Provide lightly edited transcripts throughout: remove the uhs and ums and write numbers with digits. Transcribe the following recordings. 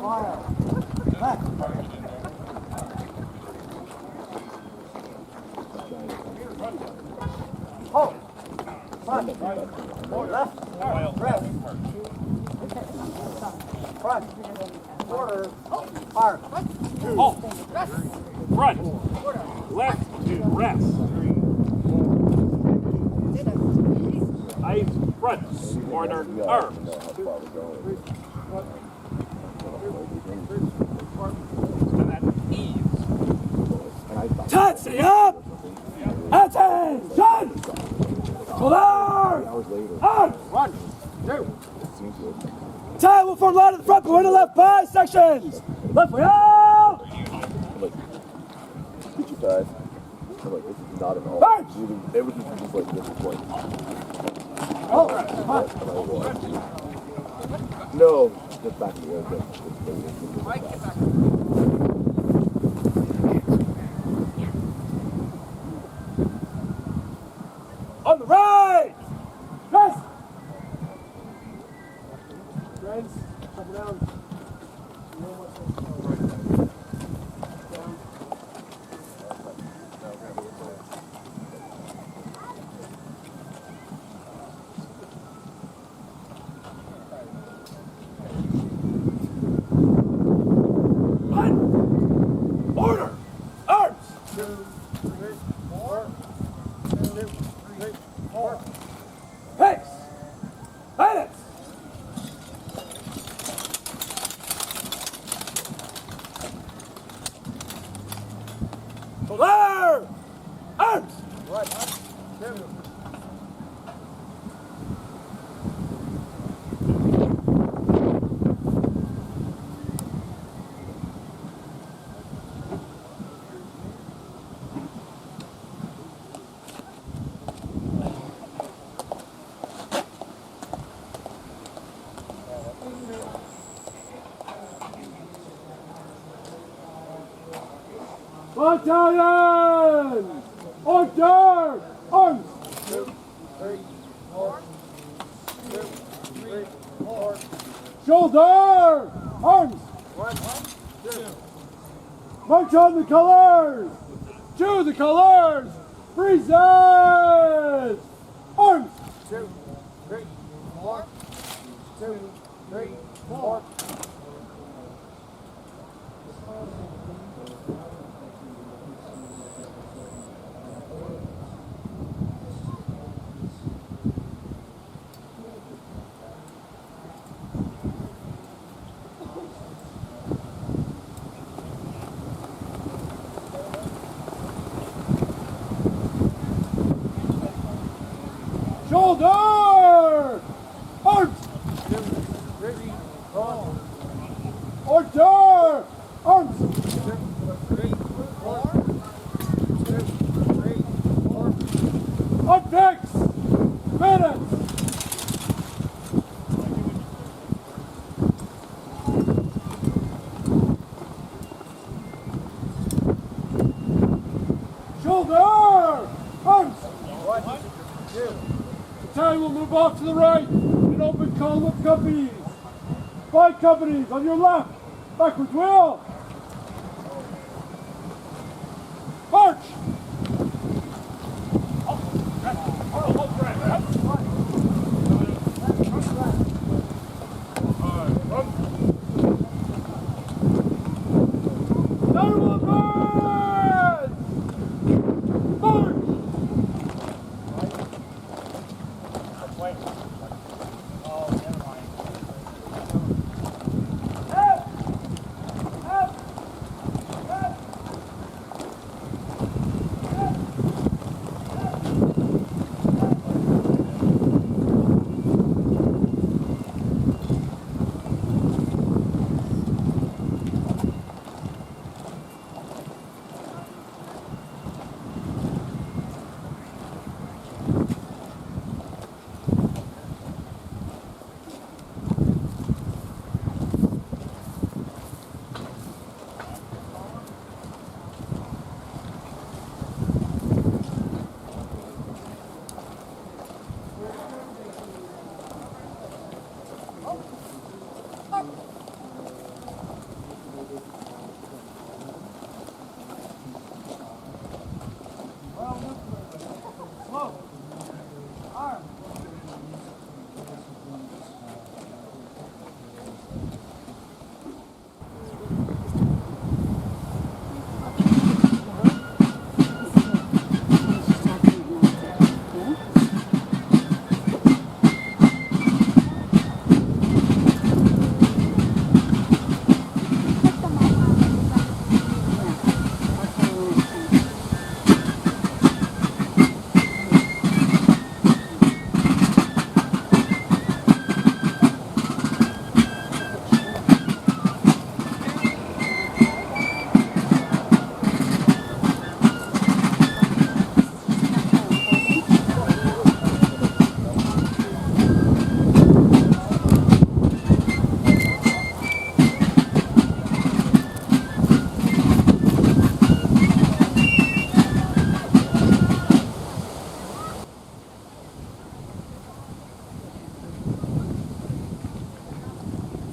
Fire. Left. Hold. Front. Left. Rest. Front. Quarter. Park. Halt. Front. Left to rest. Eyes front. Order arms. And at ease. Touch, stay up! Attention! Shoulder! Arms! 1, 2. Tie will form line at the front, but we're in the left by sections. Left way out! Get you five. I'm like, this is not at all. March! Everything is just like this is like. Oh, No, just back to the other. on the right! Yes! Friends, up and down. Order! Arms! 2, 3, 4. 2, 3, 4. Pace! Silence! Shoulder! Arms! 1, 2. Battalion! Order! Arms! 2, 3, 4. 2, 3, 4. Shoulder! Arms! 1, 2. March on the colors! To the colors! Freezes! Arms! 2, 3, 4. 2, 3, 4. Shoulder! Arms! 2, 3, 4. Order! Arms! 2, 3, 4. 2, 3, 4. Unfix! Minutes! Shoulder! Arms! 1, 2. Battalion will move off to the right in open column of companies. 5 companies on your left. Backwards wheel. March! Battalion will advance! March!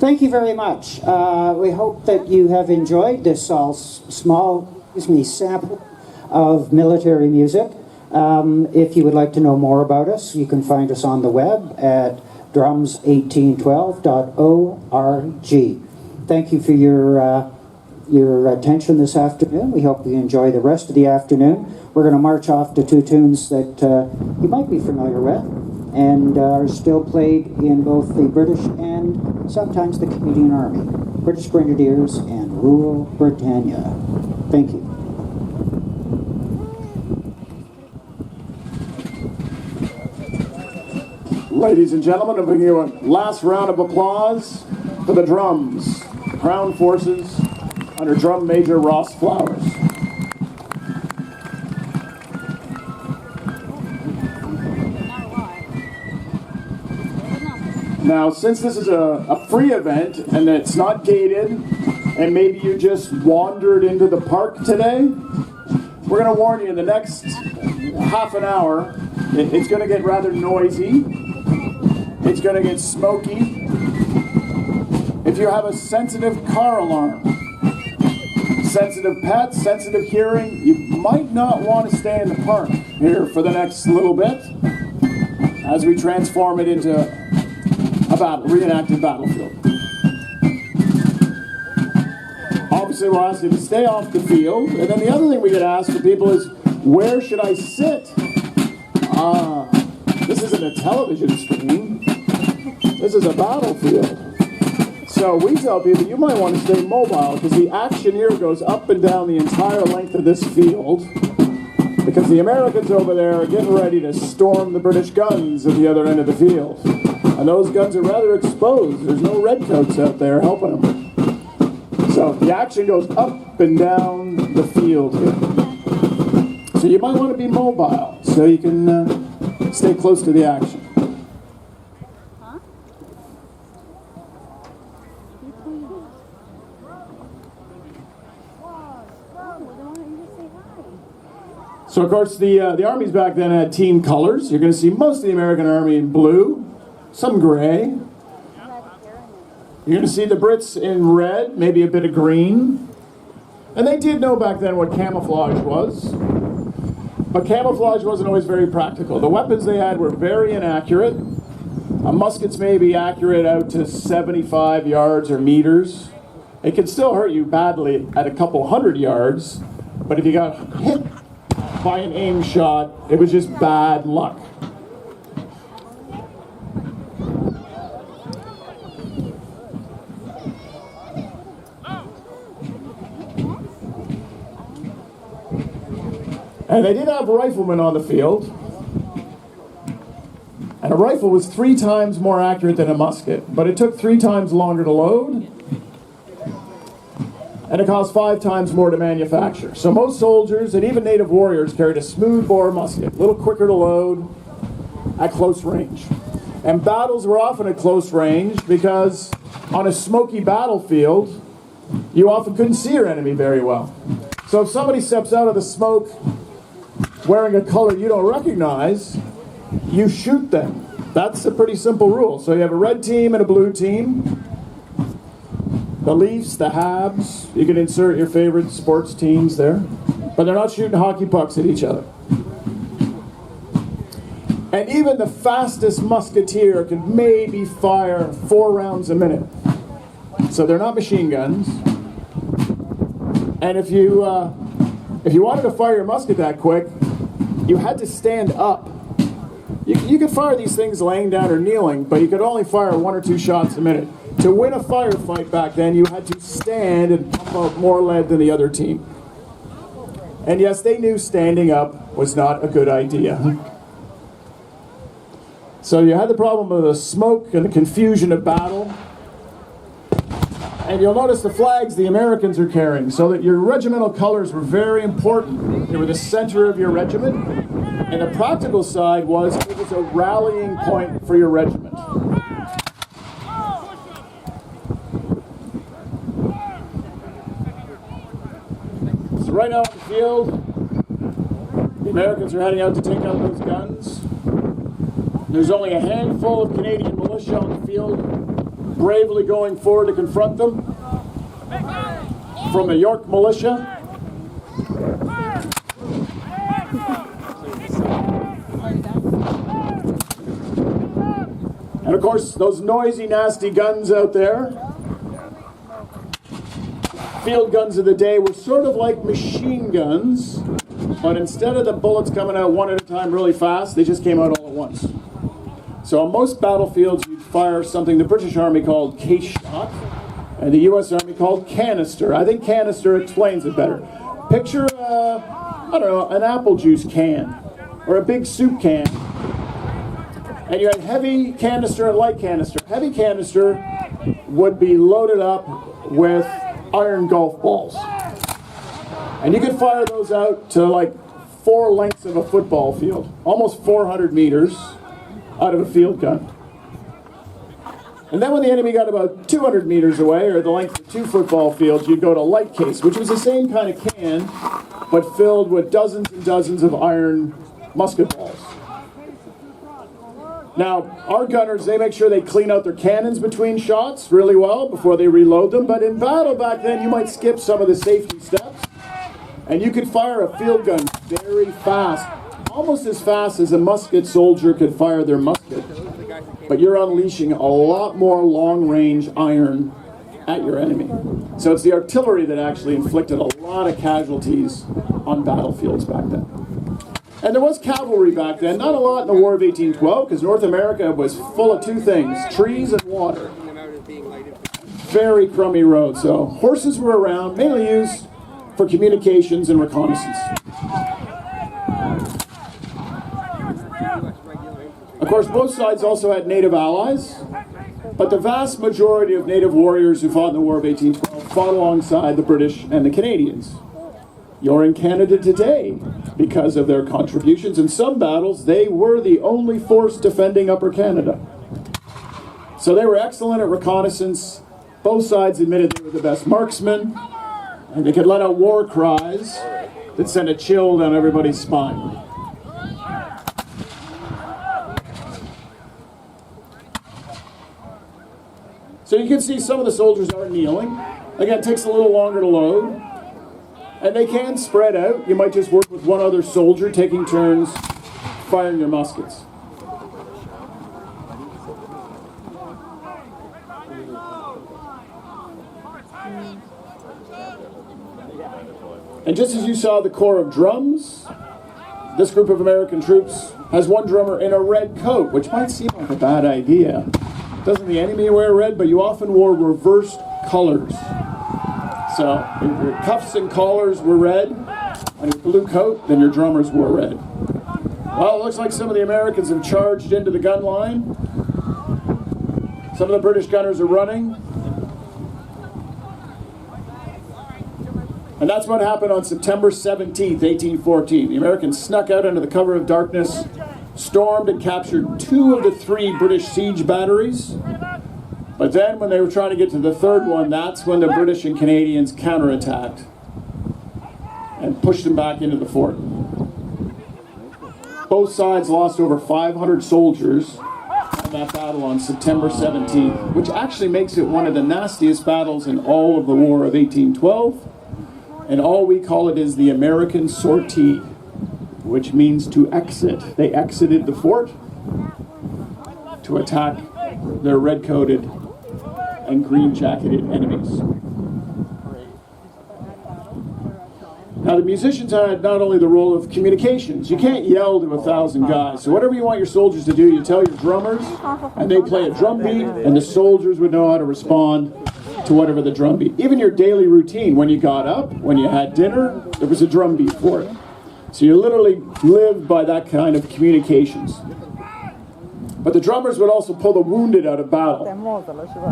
Thank you very much. We hope that you have enjoyed this small sample of military music. If you would like to know more about us, you can find us on the web at drums1812.org. Thank you for your attention this afternoon. We hope you enjoy the rest of the afternoon. We're going to march off to two tunes that you might be familiar with and are still played in both the British and sometimes the Canadian Army. British Grenadiers and Rural Britannia. Thank you. Ladies and gentlemen, I'm giving you a last round of applause for the drums, Crown Forces, under Drum Major Ross Flowers. Now, since this is a free event and it's not gated, and maybe you just wandered into the park today, we're going to warn you in the next half an hour, it's going to get rather noisy. It's going to get smoky. If you have a sensitive car alarm, sensitive pets, sensitive hearing, you might not want to stay in the park here for the next little bit as we transform it into a reenacted battlefield. Obviously, we'll ask you to stay off the field. And then the other thing we get asked for people is, where should I sit? This isn't a television screen. This is a battlefield. So we tell people you might want to stay mobile because the action here goes up and down the entire length of this field because the Americans over there are getting ready to storm the British guns at the other end of the field. And those guns are rather exposed. There's no redcoats out there helping them. So the action goes up and down the field here. So you might want to be mobile so you can stay close to the action. So, of course, the armies back then had team colors. You're going to see most of the American Army in blue, some gray. You're going to see the Brits in red, maybe a bit of green. And they did know back then what camouflage was. But camouflage wasn't always very practical. The weapons they had were very inaccurate. Muskets may be accurate out to 75 yards or meters. It can still hurt you badly at a couple hundred yards. But if you got hit by an aim shot, it was just bad luck. And they did have riflemen on the field. And a rifle was 3 times more accurate than a musket, but it took 3 times longer to load. And it cost 5 times more to manufacture. So most soldiers and even native warriors carried a smooth-bore musket, a little quicker to load at close range. And battles were often at close range because on a smoky battlefield, you often couldn't see your enemy very well. So if somebody steps out of the smoke wearing a color you don't recognize, you shoot them. That's a pretty simple rule. So you have a red team and a blue team. The Leafs, the Habs, you can insert your favorite sports teams there. But they're not shooting hockey pucks at each other. And even the fastest musketeer can maybe fire 4 rounds a minute. So they're not machine guns. And if you wanted to fire your musket that quick, you had to stand up. You could fire these things laying down or kneeling, but you could only fire 1 or 2 shots a minute. To win a firefight back then, you had to stand and pump out more lead than the other team. And yes, they knew standing up was not a good idea. So you had the problem of the smoke and the confusion of battle. And you'll notice the flags the Americans are carrying, so that your regimental colors were very important. They were the center of your regiment. And the practical side was it was a rallying point for your regiment. So right now on the field, the Americans are heading out to take out those guns. There's only a handful of Canadian militia on the field. bravely going forward to confront them from the York militia. And of course, those noisy, nasty guns out there, field guns of the day, were sort of like machine guns, but instead of the bullets coming out one at a time really fast, they just came out all at once. So on most battlefields, you'd fire something the British Army called case shot, and the US Army called canister. I think canister explains it better. Picture, I don't know, an apple juice can, or a big soup can. And you had heavy canister and light canister. Heavy canister would be loaded up with iron golf balls. And you could fire those out to like 4 lengths of a football field, almost 400 meters out of a field gun. And then when the enemy got about 200 meters away, or the length of 2 football fields, you'd go to light case, which was the same kind of can, but filled with dozens and dozens of iron musket balls. Now, our gunners, they make sure they clean out their cannons between shots really well before they reload them, but in battle back then, you might skip some of the safety steps, and you could fire a field gun very fast, almost as fast as a musket soldier could fire their musket. But you're unleashing a lot more long-range iron at your enemy. So it's the artillery that actually inflicted a lot of casualties on battlefields back then. And there was cavalry back then, not a lot in the War of 1812, because North America was full of 2 things, trees and water. Very crummy road, so horses were around, mainly used for communications and reconnaissance. Of course, both sides also had native allies, but the vast majority of native warriors who fought in the War of 1812 fought alongside the British and the Canadians. You're in Canada today because of their contributions. In some battles, they were the only force defending Upper Canada. So they were excellent at reconnaissance. Both sides admitted they were the best marksmen, and they could let out war cries that sent a chill down everybody's spine. So you can see some of the soldiers are kneeling. Again, it takes a little longer to load. And they can spread out. You might just work with one other soldier taking turns firing your muskets. And just as you saw the Corps of Drums, this group of American troops has one drummer in a red coat, which might seem like a bad idea. Doesn't the enemy wear red? But you often wore reversed colors. So if your cuffs and collars were red, and your blue coat, then your drummers wore red. Well, it looks like some of the Americans have charged into the gun line. Some of the British gunners are running. And that's what happened on September 17th, 1814. The Americans snuck out under the cover of darkness, stormed and captured 2 of the 3 British siege batteries. But then when they were trying to get to the 3rd one, that's when the British and Canadians counterattacked and pushed them back into the fort. Both sides lost over 500 soldiers in that battle on September 17th, which actually makes it one of the nastiest battles in all of the War of 1812. And all we call it is the American Sortie, which means to exit. They exited the fort to attack their red-coated and green-jacketed enemies. Now the musicians had not only the role of communications. You can't yell to 1,000 guys. So whatever you want your soldiers to do, you tell your drummers, and they play a drum beat, and the soldiers would know how to respond to whatever the drum beat. Even your daily routine, when you got up, when you had dinner, there was a drum beat for it. So you literally lived by that kind of communications. But the drummers would also pull the wounded out of battle.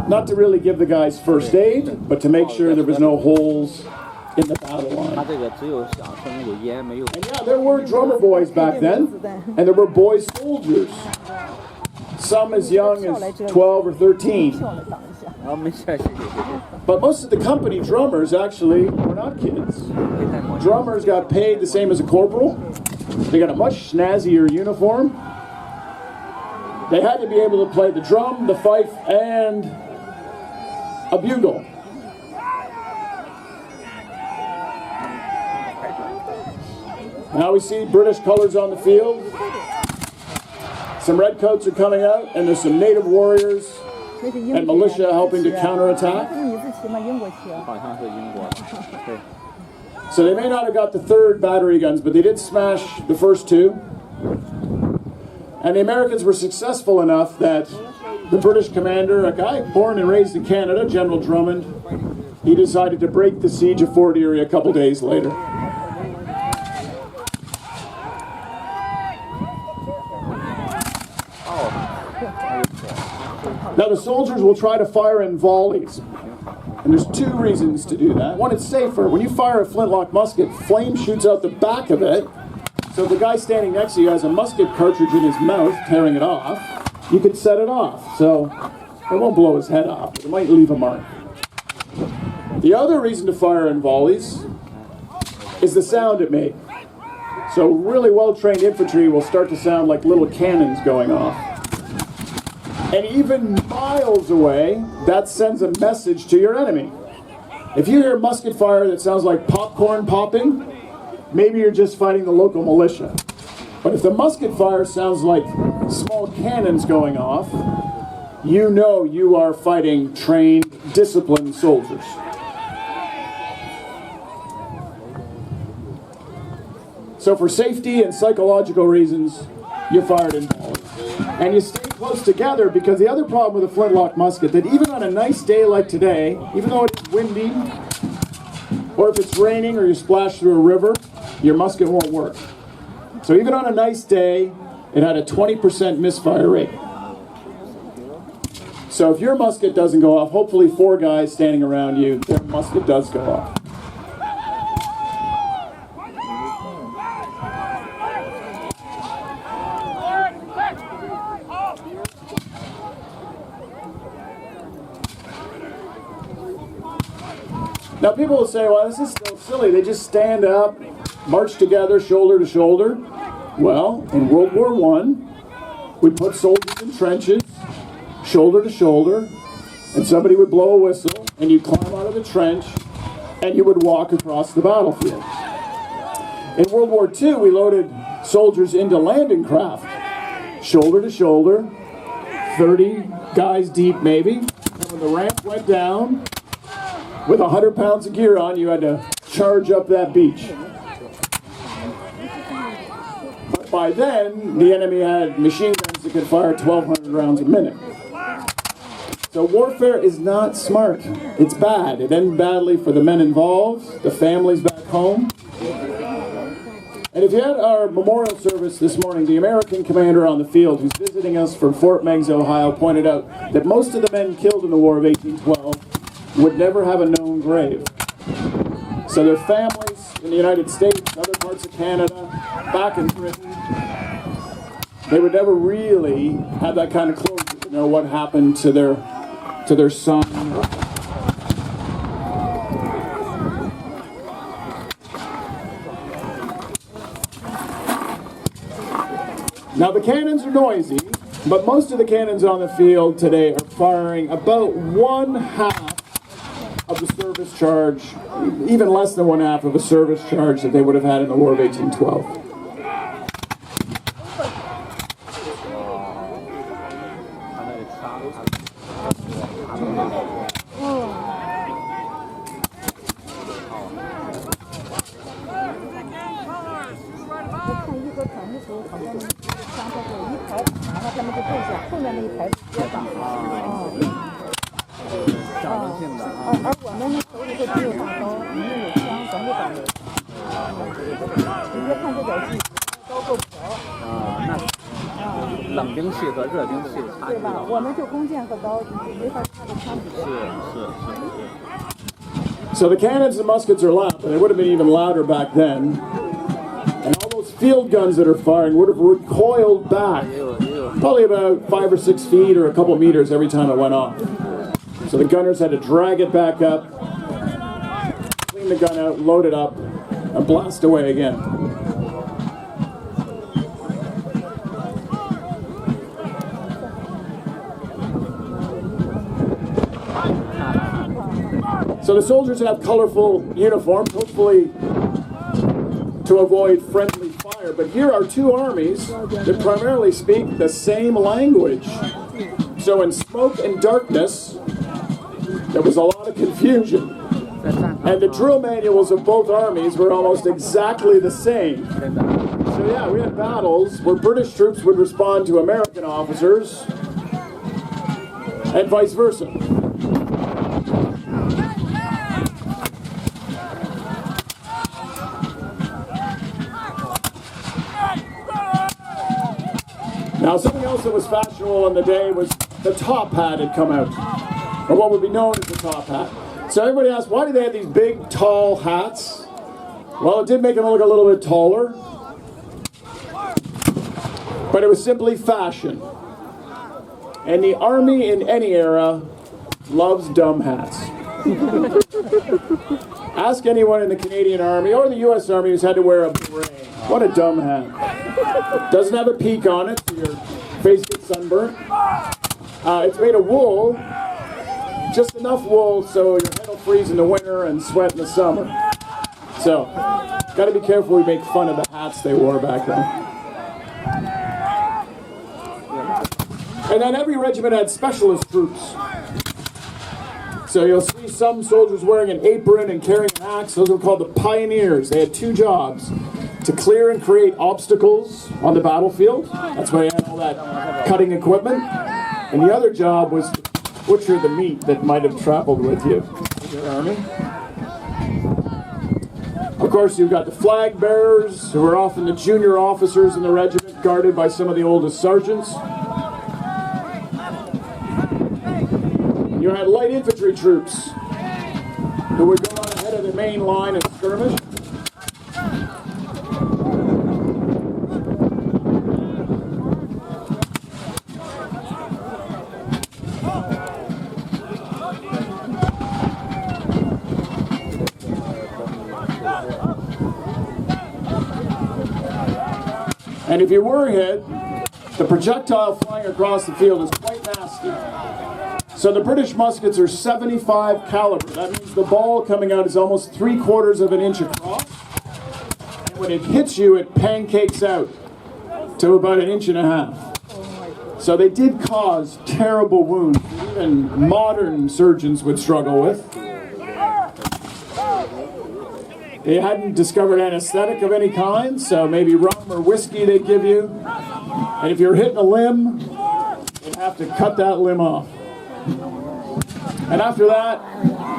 Not to really give the guys first aid, but to make sure there was no holes in the battle line. And yeah, there were drummer boys back then, and there were boy soldiers. Some as young as 12 or 13. But most of the company drummers actually were not kids. Drummers got paid the same as a corporal. They got a much snazzier uniform. They had to be able to play the drum, the fife, and a bugle. Now we see British colors on the field. Some redcoats are coming out, and there's some native warriors and militia helping to counterattack. So they may not have got the third battery guns, but they did smash the first two. And the Americans were successful enough that the British commander, a guy born and raised in Canada, General Drummond, he decided to break the siege of Fort Erie a couple days later. Now the soldiers will try to fire in volleys. And there's two reasons to do that. One, it's safer. When you fire a flintlock musket, flame shoots out the back of it. So if the guy standing next to you has a musket cartridge in his mouth, tearing it off, you can set it off. So it won't blow his head off, but it might leave a mark. The other reason to fire in volleys is the sound it made. So really well-trained infantry will start to sound like little cannons going off. And even miles away, that sends a message to your enemy. If you hear musket fire that sounds like popcorn popping, maybe you're just fighting the local militia. But if the musket fire sounds like small cannons going off, you know you are fighting trained, disciplined soldiers. So for safety and psychological reasons, you fired in volleys. And you stay close together, because the other problem with a flintlock musket, that even on a nice day like today, even though it's windy, or if it's raining or you splash through a river, your musket won't work. So even on a nice day, it had a 20% misfire rate. So if your musket doesn't go off, hopefully 4 guys standing around you, their musket does go off. Now people will say, well, this is still silly. They just stand up, march together, shoulder to shoulder. Well, in World War I, we put soldiers in trenches, shoulder to shoulder, and somebody would blow a whistle, and you'd climb out of the trench, and you would walk across the battlefield. In World War II, we loaded soldiers into landing craft, shoulder to shoulder, 30 guys deep maybe, and when the ramp went down, with 100 pounds of gear on, you had to charge up that beach. But by then, the enemy had machine guns that could fire 1,200 rounds a minute. So warfare is not smart. It's bad. It ends badly for the men involved, the families back home. And if you had our memorial service this morning, the American commander on the field who's visiting us from Fort Meigs, Ohio, pointed out that most of the men killed in the War of 1812 would never have a known grave. So their families in the United States, other parts of Canada, back in Britain, they would never really have that kind of closure to know what happened to their son. Now the cannons are noisy, but most of the cannons on the field today are firing about 1/2 of the service charge, even less than 1/2 of a service charge that they would have had in the War of 1812. So the cannons and muskets are loud, but they would have been even louder back then. And all those field guns that are firing would have recoiled back probably about 5 or 6 feet or a couple meters every time it went off. So the gunners had to drag it back up, clean the gun out, load it up, and blast away again. So the soldiers have colorful uniforms, hopefully to avoid friendly fire. But here are two armies that primarily speak the same language. So in smoke and darkness, there was a lot of confusion. And the drill manuals of both armies were almost exactly the same. So yeah, we had battles where British troops would respond to American officers and vice versa. Now, something else that was fashionable in the day was the top hat had come out, or what would be known as the top hat. So everybody asked, why do they have these big, tall hats? Well, it did make them look a little bit taller, but it was simply fashion. And the Army in any era loves dumb hats. Ask anyone in the Canadian Army or the U.S. Army who's had to wear a beret. What a dumb hat. Doesn't have a peak on it, so your face gets sunburnt. It's made of wool, just enough wool so your head will freeze in the winter and sweat in the summer. So, got to be careful we make fun of the hats they wore back then. And then every regiment had specialist troops. So you'll see some soldiers wearing an apron and carrying an axe. Those were called the pioneers. They had two jobs: to clear and create obstacles on the battlefield. That's why they had all that cutting equipment. And the other job was to butcher the meat that might have traveled with you in your army. Of course, you've got the flag bearers, who are often the junior officers in the regiment, guarded by some of the oldest sergeants. You had light infantry troops, who would go on ahead of the main line and skirmish. And if you were hit, the projectile flying across the field is quite nasty. So the British muskets are 75 caliber. That means the ball coming out is almost 3/4 of an inch across. And when it hits you, it pancakes out to about 1.5 inches. So they did cause terrible wounds that even modern surgeons would struggle with. They hadn't discovered anesthetic of any kind, so maybe rum or whiskey they'd give you. And if you're hitting a limb, you'd have to cut that limb off. And after that,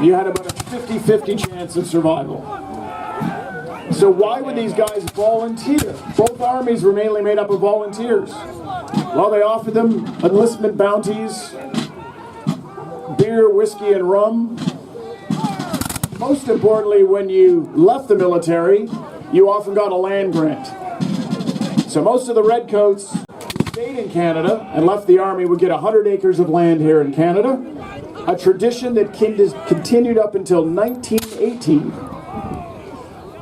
you had about a 50-50 chance of survival. So why would these guys volunteer? Both armies were mainly made up of volunteers. Well, they offered them enlistment bounties, beer, whiskey, and rum. Most importantly, when you left the military, you often got a land grant. So most of the redcoats who stayed in Canada and left the army would get 100 acres of land here in Canada, a tradition that continued up until 1918.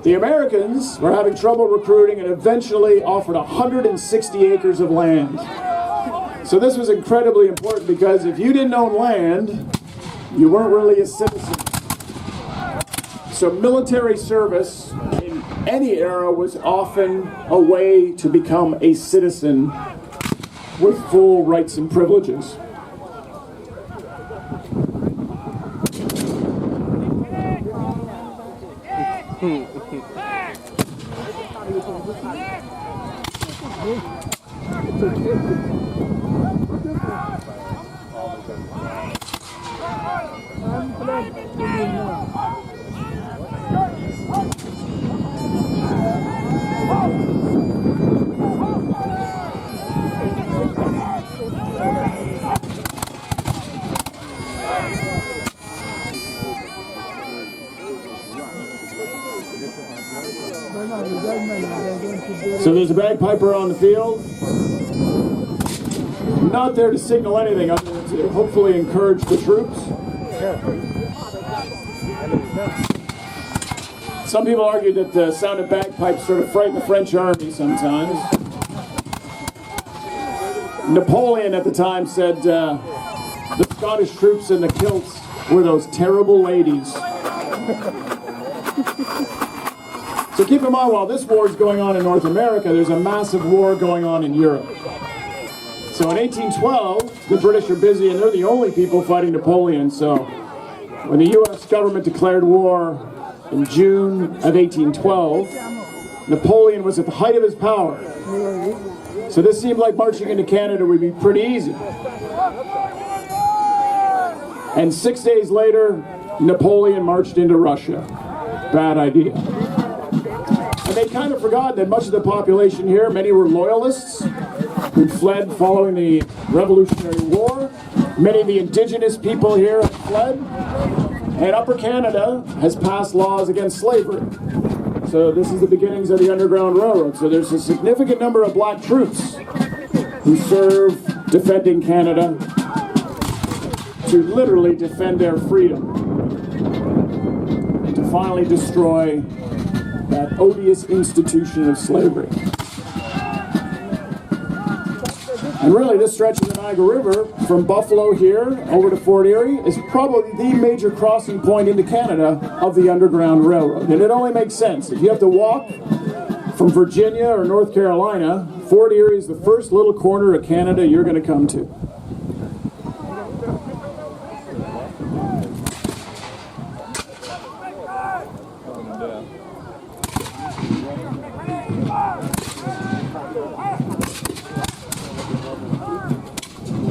The Americans were having trouble recruiting and eventually offered 160 acres of land. So this was incredibly important because if you didn't own land, you weren't really a citizen. So military service in any era was often a way to become a citizen with full rights and privileges. So there's a bagpiper on the field, not there to signal anything other than to hopefully encourage the troops. Some people argue that the sound of bagpipes sort of frightened the French army sometimes. Napoleon at the time said the Scottish troops in the kilts were those terrible ladies. So keep in mind, while this war is going on in North America, there's a massive war going on in Europe. So in 1812, the British are busy, and they're the only people fighting Napoleon. So when the U.S. government declared war in June of 1812, Napoleon was at the height of his power. So this seemed like marching into Canada would be pretty easy. And 6 days later, Napoleon marched into Russia. Bad idea. And they kind of forgot that much of the population here, many were loyalists who fled following the Revolutionary War. Many of the indigenous people here have fled. And Upper Canada has passed laws against slavery. So this is the beginnings of the Underground Railroad. So there's a significant number of black troops who serve defending Canada to literally defend their freedom, to finally destroy that odious institution of slavery. And really, this stretch of the Niagara River from Buffalo here over to Fort Erie is probably the major crossing point into Canada of the Underground Railroad. And it only makes sense. If you have to walk from Virginia or North Carolina, Fort Erie is the first little corner of Canada you're going to come to.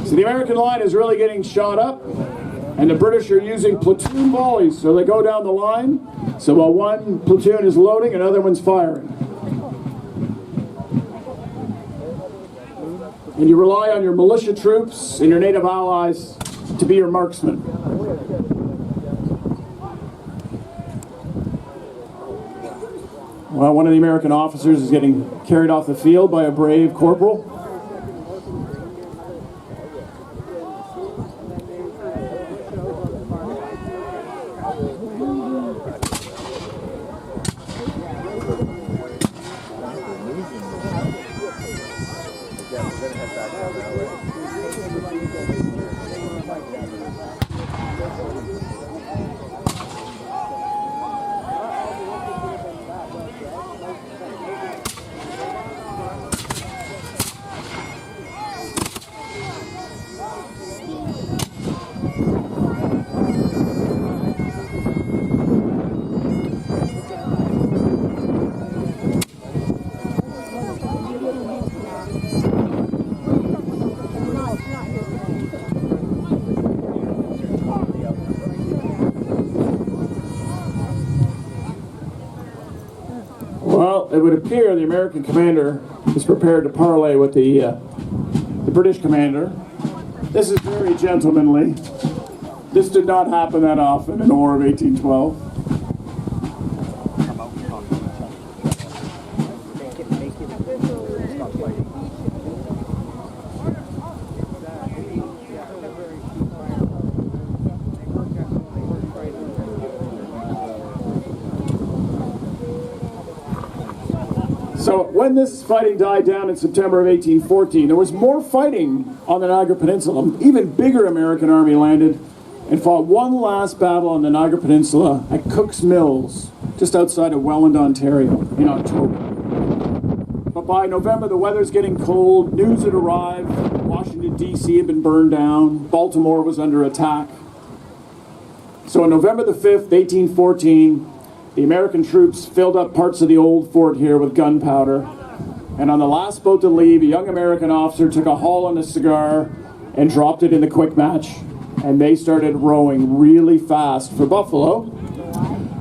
So the American line is really getting shot up, and the British are using platoon volleys, so they go down the line. So while one platoon is loading, another one's firing. And you rely on your militia troops and your native allies to be your marksmen. Well, one of the American officers is getting carried off the field by a brave corporal. Well, it would appear the American commander is prepared to parley with the British commander. This is very gentlemanly. This did not happen that often in the War of 1812. So when this fighting died down in September of 1814, there was more fighting on the Niagara Peninsula. An even bigger American army landed and fought one last battle on the Niagara Peninsula at Cook's Mills, just outside of Welland, Ontario, in October. But by November, the weather's getting cold, news had arrived, Washington, D.C. had been burned down, Baltimore was under attack. So on November the 5th, 1814, the American troops filled up parts of the old fort here with gunpowder, and on the last boat to leave, a young American officer took a haul on a cigar and dropped it in the quick match, and they started rowing really fast for Buffalo,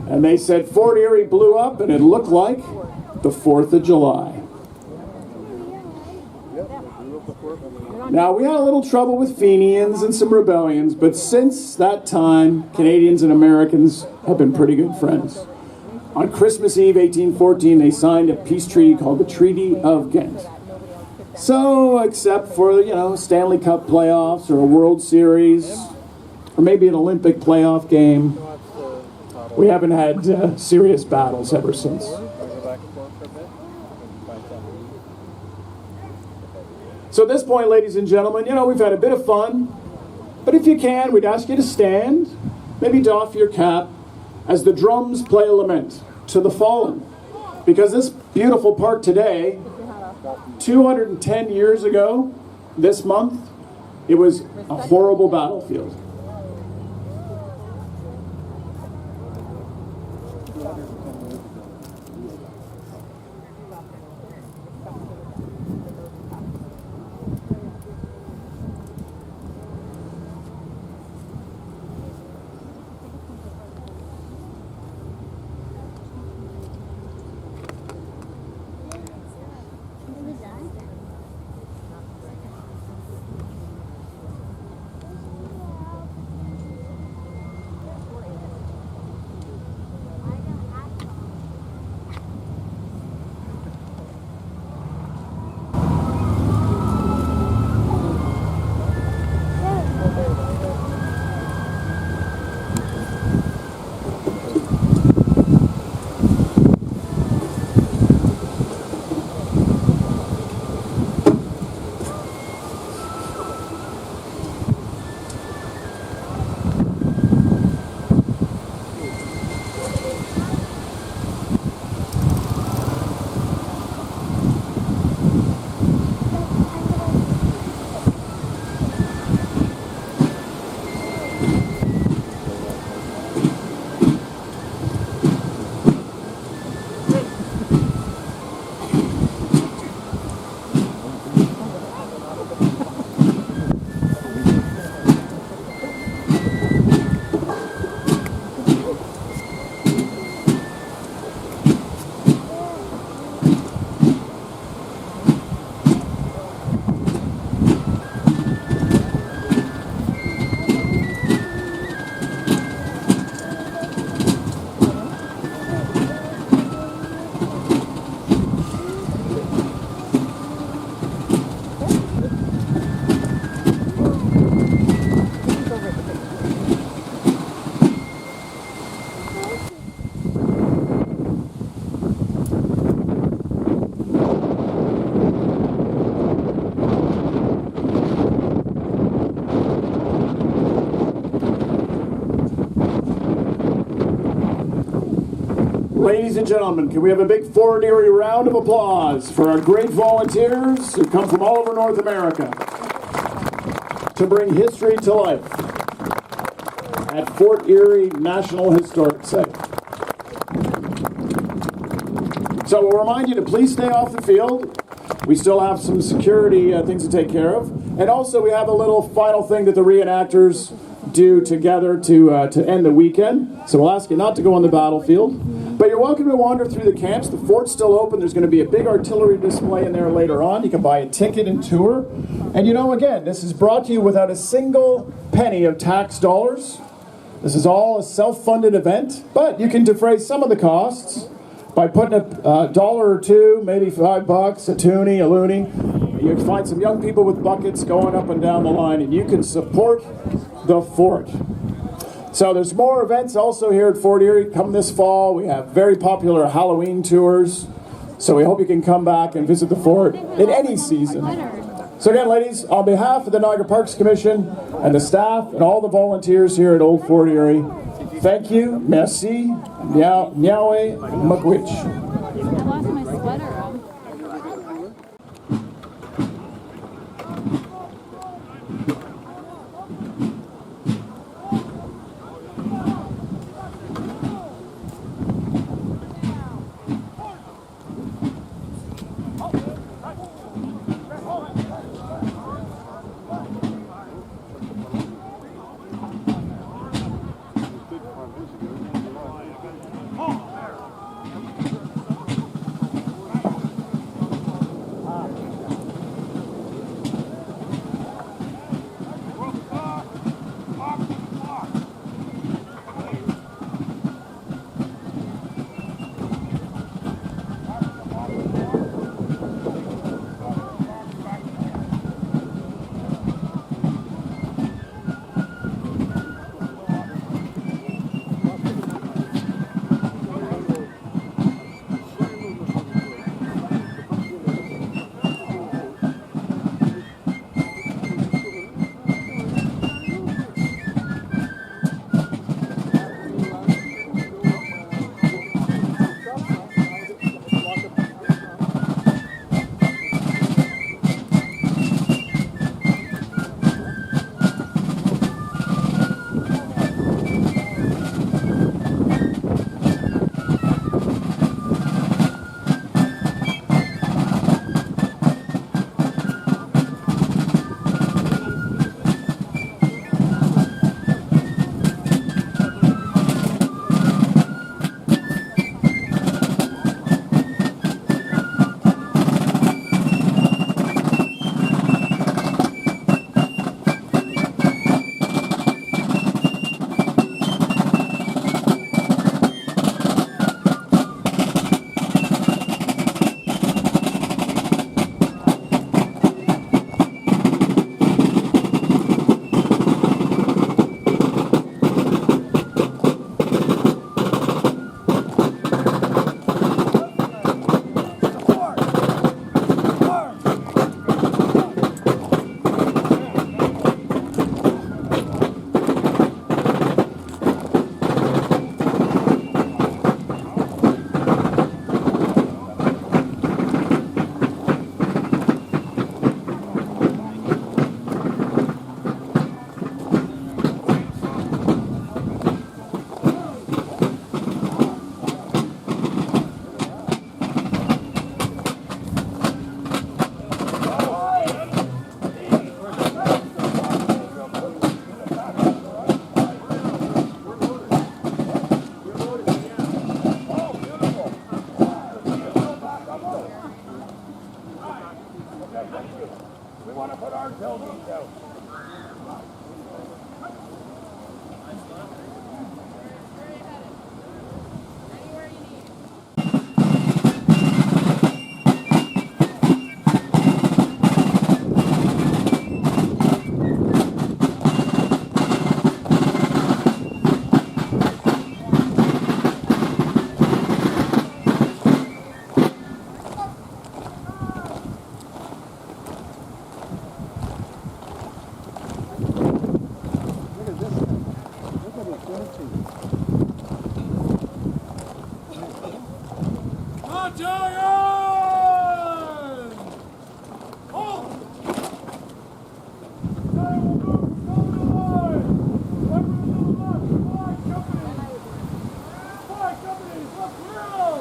and they said Fort Erie blew up and it looked like the 4th of July. Now, we had a little trouble with Fenians and some rebellions, but since that time, Canadians and Americans have been pretty good friends. On Christmas Eve, 1814, they signed a peace treaty called the Treaty of Ghent. So, except for, Stanley Cup playoffs or a World Series, or maybe an Olympic playoff game, we haven't had serious battles ever since. So at this point, ladies and gentlemen, we've had a bit of fun, but if you can, we'd ask you to stand maybe doff your cap as the drums play a lament to the fallen. Because this beautiful park today, 210 years ago, this month, it was a horrible battlefield. Ladies and gentlemen, can we have a big Fort Erie round of applause for our great volunteers who come from all over North America to bring history to life at Fort Erie National Historic Site. So we'll remind you to please stay off the field. We still have some security things to take care of. And also we have a little final thing that the reenactors do together to end the weekend. So we'll ask you not to go on the battlefield. But you're welcome to wander through the camps. The fort's still open. There's going to be a big artillery display in there later on. You can buy a ticket and tour. And you know, again, this is brought to you without a single penny of tax dollars. This is all a self-funded event, but you can defray some of the costs by putting a dollar or two, maybe $5, a toonie, a loony. You can find some young people with buckets going up and down the line, and you can support the fort. So there's more events also here at Fort Erie. Come this fall, we have very popular Halloween tours. So we hope you can come back and visit the fort in any season. So again, ladies, on behalf of the Niagara Parks Commission and the staff and all the volunteers here at Old Fort Erie, thank you, merci, Nyawe Makwich. I lost my sweater. Battalion! Halt! They will move from the line. Remember to the left. Five companies. Five companies. Left real.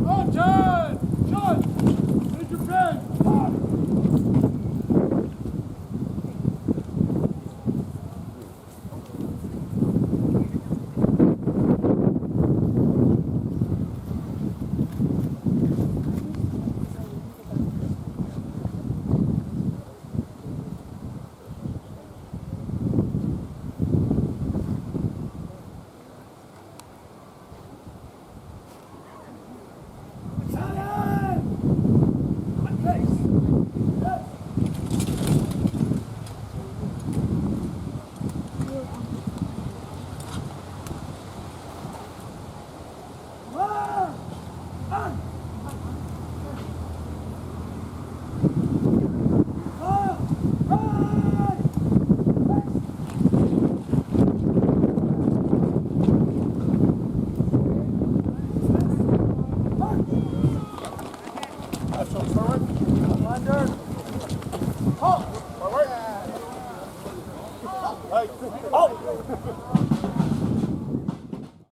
March. Up. Come on. Good. Halt!